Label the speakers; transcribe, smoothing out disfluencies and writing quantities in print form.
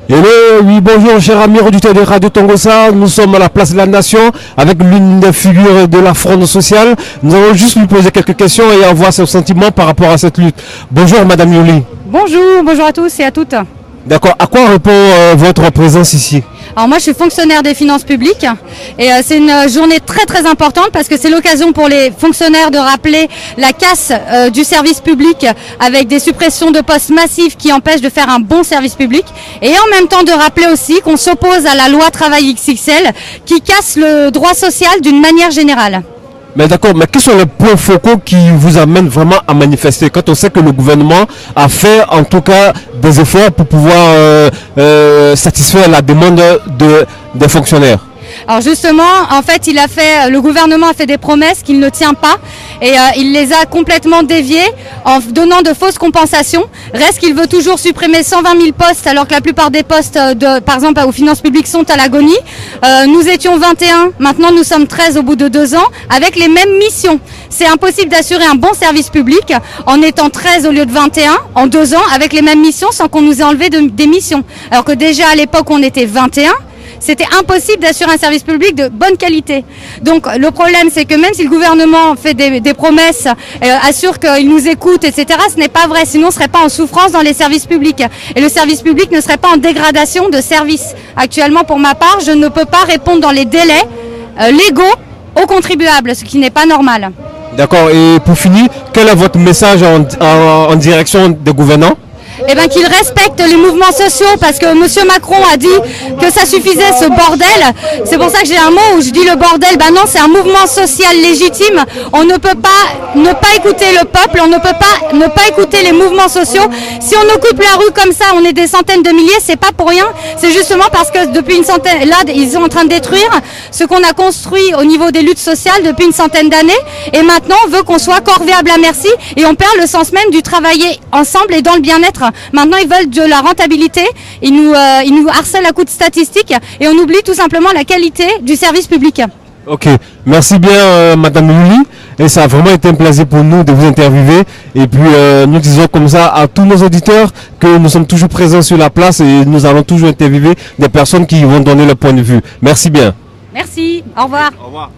Speaker 1: Hello, oui, bonjour, cher ami auditeur de Radio Tongossa. Nous sommes à la place de la Nation avec l'une des figures de la Fronde sociale. Nous allons juste lui poser quelques questions et avoir ses sentiments par rapport à cette lutte. Bonjour, Madame Yoli.
Speaker 2: Bonjour à tous et à toutes.
Speaker 1: D'accord, à quoi répond votre présence ici?
Speaker 2: Alors moi je suis fonctionnaire des finances publiques et c'est une journée très importante parce que c'est l'occasion pour les fonctionnaires de rappeler la casse du service public avec des suppressions de postes massifs qui empêchent de faire un bon service public et en même temps de rappeler aussi qu'on s'oppose à la loi travail XXL qui casse le droit social d'une manière générale.
Speaker 1: Mais d'accord, mais quels sont les points focaux qui vous amènent vraiment à manifester quand on sait que le gouvernement a fait en tout cas des efforts pour pouvoir satisfaire la demande des fonctionnaires?
Speaker 2: Alors justement, en fait, le gouvernement a fait des promesses qu'il ne tient pas et il les a complètement déviées en donnant de fausses compensations. Reste qu'il veut toujours supprimer 120 000 postes alors que la plupart des postes, par exemple, aux finances publiques sont à l'agonie. Nous étions 21, maintenant nous sommes 13 au bout de 2 ans avec les mêmes missions. C'est impossible d'assurer un bon service public en étant 13 au lieu de 21 en 2 ans avec les mêmes missions sans qu'on nous ait enlevé des missions. Alors que déjà à l'époque on était 21. C'était impossible d'assurer un service public de bonne qualité. Donc le problème, c'est que même si le gouvernement fait des promesses, assure qu'il nous écoute, etc., ce n'est pas vrai. Sinon, on ne serait pas en souffrance dans les services publics. Et le service public ne serait pas en dégradation de service. Actuellement, pour ma part, je ne peux pas répondre dans les délais légaux aux contribuables, ce qui n'est pas normal.
Speaker 1: D'accord, et pour finir, quel est votre message en direction des gouvernants?
Speaker 2: Eh bien qu'ils respectent les mouvements sociaux parce que M. Macron a dit que ça suffisait ce bordel. C'est pour ça que j'ai un mot où je dis le bordel. Ben non, c'est un mouvement social légitime. On ne peut pas ne pas écouter le peuple, on ne peut pas ne pas écouter les mouvements sociaux. Si on occupe la rue comme ça, on est des centaines de milliers, c'est pas pour rien. C'est justement parce que depuis une centaine, là, ils sont en train de détruire ce qu'on a construit au niveau des luttes sociales depuis une centaine d'années. Et maintenant, on veut qu'on soit corvéable à merci et on perd le sens même du travailler ensemble et dans le bien-être. Maintenant, ils veulent de la rentabilité, ils nous harcèlent à coups de statistiques et on oublie tout simplement la qualité du service public.
Speaker 1: Ok, merci bien Madame Yuli, et ça a vraiment été un plaisir pour nous de vous interviewer. Et puis nous disons comme ça à tous nos auditeurs que nous sommes toujours présents sur la place et nous allons toujours interviewer des personnes qui vont donner leur point de vue. Merci bien.
Speaker 2: Merci, au revoir.
Speaker 1: Au revoir.